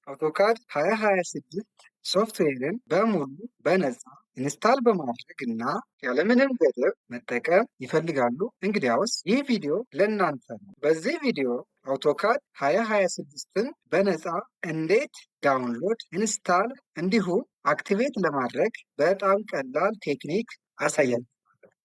አውቶካድ 2026 ሶፍትዌርን በሙሉ በነፃ ኢንስታል በማድረግ እና ያለምንም ገደብ መጠቀም ይፈልጋሉ? እንግዲያውስ ይህ ቪዲዮ ለእናንተ ነው። በዚህ ቪዲዮ አውቶካድ 2026ን በነፃ እንዴት ዳውንሎድ፣ ኢንስታል እንዲሁም አክቲቬት ለማድረግ በጣም ቀላል ቴክኒክ አሳያችኋለሁ።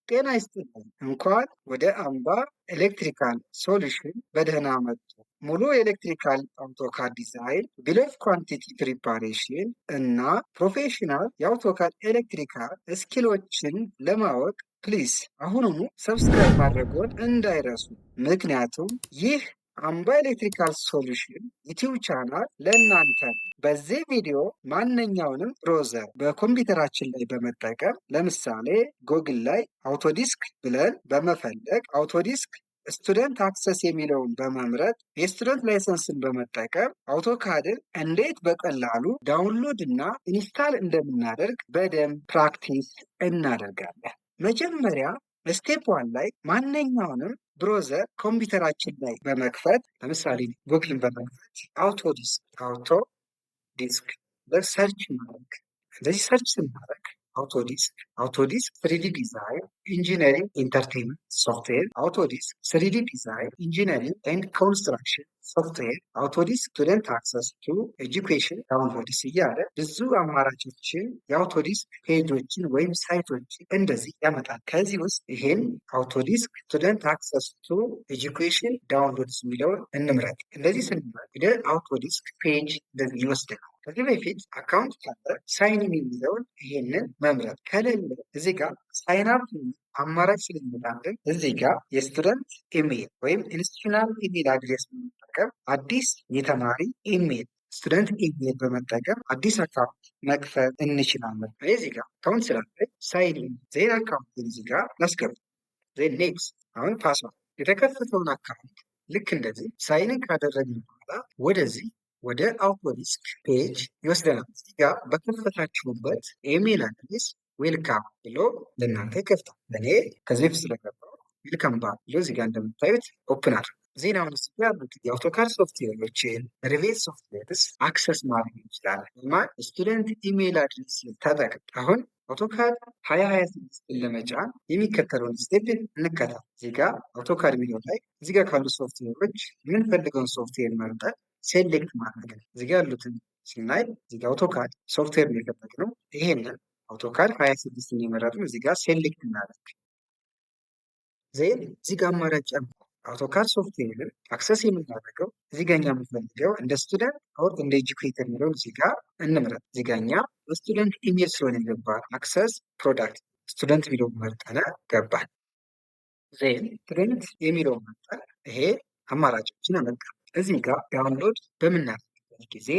ጤና ይስጥልኝ። እንኳን ወደ አምባ ኤሌክትሪካል ሶሉሽን በደህና መጡ። ሙሉ የኤሌክትሪካል አውቶካድ ዲዛይን፣ ቢል ኦፍ ኳንቲቲ ፕሪፓሬሽን እና ፕሮፌሽናል የአውቶካድ ኤሌክትሪካል ስኪሎችን ለማወቅ ፕሊዝ አሁኑኑ ሰብስክራይብ ማድረጎን እንዳይረሱ። ምክንያቱም ይህ አምባ ኤሌክትሪካል ሶሉሽን ዩቲዩብ ቻናል ለእናንተ ነው። በዚህ ቪዲዮ ማንኛውንም ብሮዘር በኮምፒውተራችን ላይ በመጠቀም ለምሳሌ ጎግል ላይ አውቶዲስክ ብለን በመፈለግ አውቶዲስክ ስቱደንት አክሰስ የሚለውን በመምረጥ የስቱደንት ላይሰንስን በመጠቀም አውቶካድን እንዴት በቀላሉ ዳውንሎድ እና ኢንስታል እንደምናደርግ በደንብ ፕራክቲስ እናደርጋለን። መጀመሪያ ስቴፕ ዋን ላይ ማንኛውንም ብሮዘር ኮምፒውተራችን ላይ በመክፈት ለምሳሌ ጉግልን በመክፈት አውቶ ዲስክ በሰርች ማድረግ። እንደዚህ ሰርች ስናደርግ አውቶዲስክ ስሪዲ ዲዛይን ኢንጂነሪንግ ኢንተርቴንመንት ሶፍትዌር፣ አውቶዲስክ ስሪዲ ዲዛይን ኢንጂነሪንግ ኤንድ ኮንስትራክሽን ሶፍትዌር፣ አውቶዲስክ ስቱደንት አክሰስ ቱ ኤጁኬሽን ዳውንሎድስ እያለ ብዙ አማራጮችን የአውቶዲስክ ፔጆችን ወይም ሳይቶችን እንደዚህ ያመጣል። ከዚህ ውስጥ ይሄን አውቶዲስክ ስቱደንት አክሰስ ቱ ኤጁኬሽን ዳውንሎድስ የሚለውን እንምረጥ። እንደዚህ ስንመረጥ ወደ አውቶዲስክ ፔጅ እንደዚህ ይወስደናል። ከዚህ በፊት አካውንት ካለ ሳይን የሚለውን ይሄንን መምረጥ ከሌለ እዚህ ጋር ሳይን አፕ አማራጭ ስለሚመጣልን እዚህ ጋር የስቱደንት ኢሜል ወይም ኢንስቲቱሽናል ኢሜል አድሬስ በመጠቀም አዲስ የተማሪ ኢሜል ስቱደንት ኢሜል በመጠቀም አዲስ አካውንት መክፈት እንችላለን። እዚህ ጋር አካውንት ስላለ ሳይን ዜን አካውንት እዚህ ጋር ላስገባ ዜን ኔክስት አሁን ፓስዋርድ የተከፈተውን አካውንት ልክ እንደዚህ ሳይንን ካደረግን በኋላ ወደዚህ ወደ አውቶዲስክ ፔጅ ይወስደናል። እዚህ ጋር በከፈታችሁበት ኢሜል አድሬስ ዌልካም ብሎ ለእናንተ ይከፍታል። እኔ ከዚህ በፊት ስለገባው ዌልካም ባክ ብሎ እዚህ ጋር እንደምታዩት ኦፕን አድርግ። ዜናውን ስ ያሉት የአውቶካድ ሶፍትዌሮችን ሪቬት ሶፍትዌርስ አክሰስ ማድረግ እንችላለን። ማ ስቱደንት ኢሜል አድሬስ ተጠቅም። አሁን አውቶካድ 2026ን ለመጫን የሚከተለውን ስቴፕ እንከታል። እዚህ ጋር አውቶካድ የሚለው ላይ እዚህ ጋር ካሉ ሶፍትዌሮች የምንፈልገውን ሶፍትዌር መርጠን ሴሌክት ማድረግ ነው። እዚህ ጋር ያሉትን ስናይ እዚህ ጋር አውቶካድ ሶፍትዌር ነው። ይሄንን አውቶካድ 26 የሚመረጥን እዚህ ጋር ሴሌክት እናደርግ። ዜን እዚህ ጋር አማራጭ አውቶካድ ሶፍትዌርን አክሰስ የምናደርገው እዚህ ጋር እኛ የምንፈልገው እንደ ስቱደንት ኦር እንደ ኤጁኬተር የሚለውን እዚህ ጋር እንምረጥ። እዚህ ጋር እኛ በስቱደንት ኢሜል ስለሆነ የገባ አክሰስ ፕሮዳክት ስቱደንት የሚለውን መርጠን ገባል። ዜን ስቱደንት የሚለውን መርጠን ይሄ አማራጮችን አመጣ። እዚህ ጋር ዳውንሎድ በምናደርግበት ጊዜ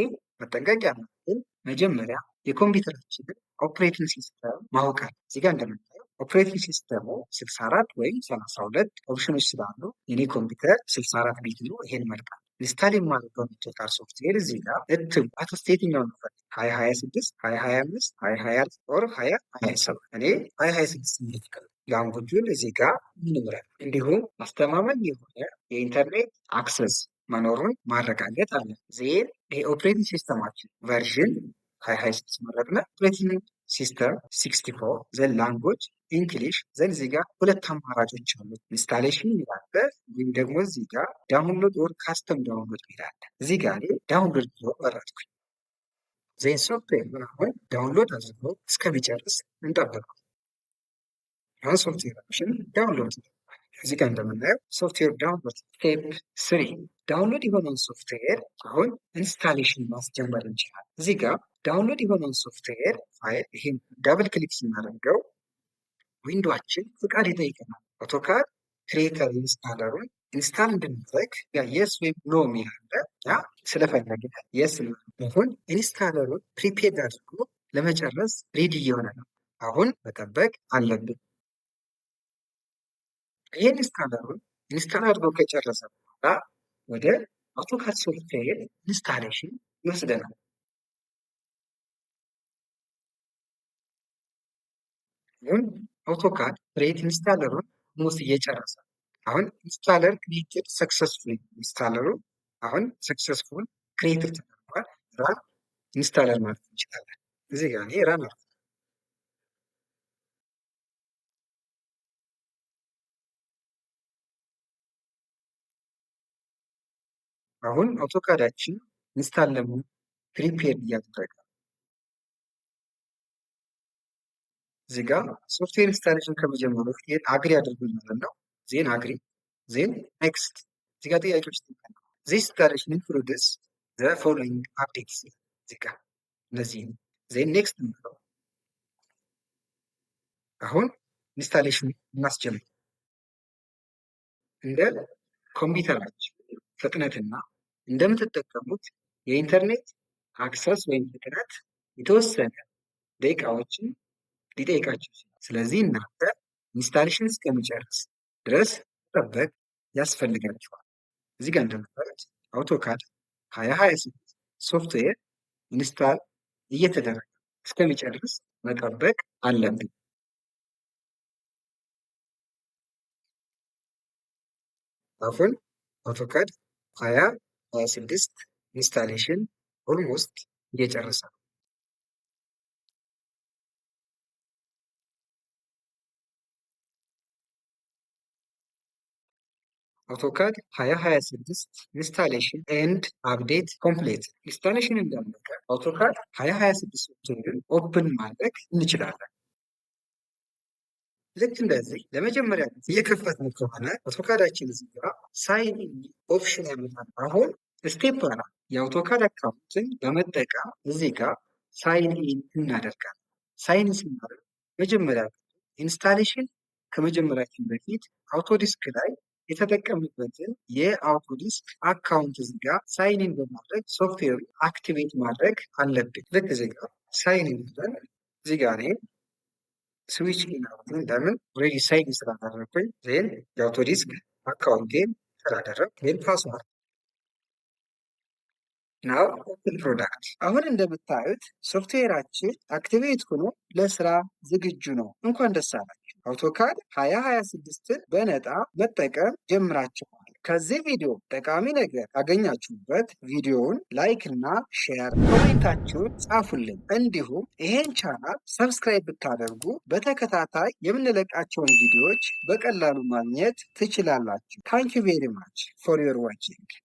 መጠንቀቅ ያለብን መጀመሪያ የኮምፒውተራችንን ኦፕሬቲንግ ሲስተም ማወቃል። እዚህ ጋር እንደምታየው ኦፕሬቲንግ ሲስተሙ 64 ወይም 32 ኦፕሽኖች ስላሉ የኔ ኮምፒውተር 64 ቢት ነው። ይሄን መርጣል። ኢንስታል የማደርገው አውቶካድ ሶፍትዌር እዚህ ጋር እትም አትስት የትኛውን ነበር 2026 2025 2024 ኦር 2027 እኔ 2026 የሚፈቅድ ላንጉጁን እዚህ ጋር እንምረጥ። እንዲሁም አስተማማኝ የሆነ የኢንተርኔት አክሰስ መኖሩን ማረጋገጥ አለ። ዜን የኦፕሬቲንግ ሲስተማችን ቨርዥን 2026 መረጥነ። ኦፕሬቲንግ ሲስተም 64 ዘን ላንጉጅ ኢንግሊሽ ዘን እዚህ ጋር ሁለት አማራጮች አሉ። ኢንስታሌሽን ይላለ ወይም ደግሞ እዚህ ጋር ዳውንሎድ ኦር ካስተም ዳውንሎድ ይላለ። እዚህ ጋር ዳውንሎድ ብሎ መረጥኩኝ። ዜን ሶፍትዌር አሁን ዳውንሎድ አድርጎ እስከሚጨርስ እንጠብቀው። አሁን ሶፍትዌራችን ዳውንሎድ እዚህ ጋር እንደምናየው ሶፍትዌር ዳውንሎድ ስቴፕ 3 ዳውንሎድ የሆነውን ሶፍትዌር አሁን ኢንስታሌሽን ማስጀመር እንችላለን። እዚህ ጋር ዳውንሎድ የሆነውን ሶፍትዌር ፋይል ይህን ዳብል ክሊክ ስናደርገው ዊንዶችን ፍቃድ ይጠይቀናል። አውቶካድ ክሬተር ኢንስታለሩን ኢንስታል እንድናደርግ የስ ወይም ኖ የሚላለ ያ ስለፈለገ የስ አሁን ኢንስታለሩን ፕሪፔድ አድርጎ ለመጨረስ ሬዲ እየሆነ ነው። አሁን መጠበቅ አለብን። ይህን ኢንስታል አድርጎ ከጨረሰ በኋላ ወደ አውቶካድ ሶፍትዌር ኢንስታሌሽን ይወስደናል። አሁን አውቶካድ ክሬት ኢንስታለሩን ሞስ እየጨረሰ አሁን ኢንስታለር ክሬትድ ሰክሰስፉል ኢንስታለሩ አሁን ሰክሰስፉል ክሬትድ ተደርጓል። ራን ኢንስታለር ማለት እንችላለን። እዚህ ጋር እኔ ራን አልኩት። አሁን አውቶካዳችን ኢንስታል ለመሆን ፕሪፔር እያደረገ ነው። እዚህ ጋር ሶፍትዌር ኢንስታሌሽን ከመጀመሩ በፊት አግሪ አድርጉ ማለት ነው። ዜን አግሪ ዜን ኔክስት። እዚህ ጋር ጥያቄዎች ይጠይቃሉ። ዚስ ኢንስታሌሽን ኢንክሉድስ ዘ ፎሎዊንግ አፕዴትስ። እዚህ ጋር እነዚህ ዜን ኔክስት ነው። አሁን ኢንስታሌሽን እናስጀምር። እንደ ኮምፒውተራችን ፍጥነትና እንደምትጠቀሙት የኢንተርኔት አክሰስ ወይም ፍጥነት የተወሰነ ደቂቃዎችን ሊጠይቃችሁ ይችላል። ስለዚህ እናንተ ኢንስታሌሽን እስከሚጨርስ ድረስ መጠበቅ ያስፈልጋችኋል። እዚህ ጋር እንደምታዩት አውቶካድ 2026 ሶፍትዌር ኢንስታል እየተደረገ እስከሚጨርስ መጠበቅ አለብን። አሁን አውቶካድ 2026 ኢንስታሌሽን ኦልሞስት እየጨረሰ ነው። አውቶካድ 2026 ኢንስታሌሽን ኤንድ አፕዴት ኮምፕሌት። ኢንስታሌሽን እንዳለቀ አውቶካድ 2026 ሶፍትዌርን ኦፕን ማድረግ እንችላለን። ልክ እንደዚህ ለመጀመሪያ ጊዜ እየከፈትን ከሆነ አውቶካዳችን እዚህ ጋር ሳይን ኢን ኦፕሽን ያመጣል። አሁን ስቴፕ አራት የአውቶካድ አካውንትን በመጠቀም እዚህ ጋር ሳይን ኢን እናደርጋለን። ሳይን ስናደርግ መጀመሪያ ኢንስታሌሽን ከመጀመሪያችን በፊት አውቶዲስክ ላይ የተጠቀምበትን የአውቶዲስክ አካውንት እዚህ ጋር ሳይን ኢን በማድረግ ሶፍትዌሩ አክቲቬት ማድረግ አለብን። ልክ እዚህ ጋር ሳይን ኢን ብለን እዚህ ጋር ስዊች ኢናውትን ለምን ኦልሬዲ ሳይን ስላደረግኩኝ ዜን የአውቶዲስክ አካውንቴን ስላደረግ ዜን ፓስዋርድ ናው ኦፕን ፕሮዳክት። አሁን እንደምታዩት ሶፍትዌራችን አክቲቬት ሆኖ ለስራ ዝግጁ ነው። እንኳን ደስ አላችሁ። አውቶካድ 2026ን በነፃ መጠቀም ጀምራችኋል። ከዚህ ቪዲዮ ጠቃሚ ነገር ያገኛችሁበት ቪዲዮውን ላይክ እና ሼር፣ ኮሜንታችሁን ጻፉልኝ። እንዲሁም ይሄን ቻናል ሰብስክራይብ ብታደርጉ በተከታታይ የምንለቃቸውን ቪዲዮዎች በቀላሉ ማግኘት ትችላላችሁ። ታንክ ዩ ቬሪ ማች ፎር ዮር ዋቺንግ።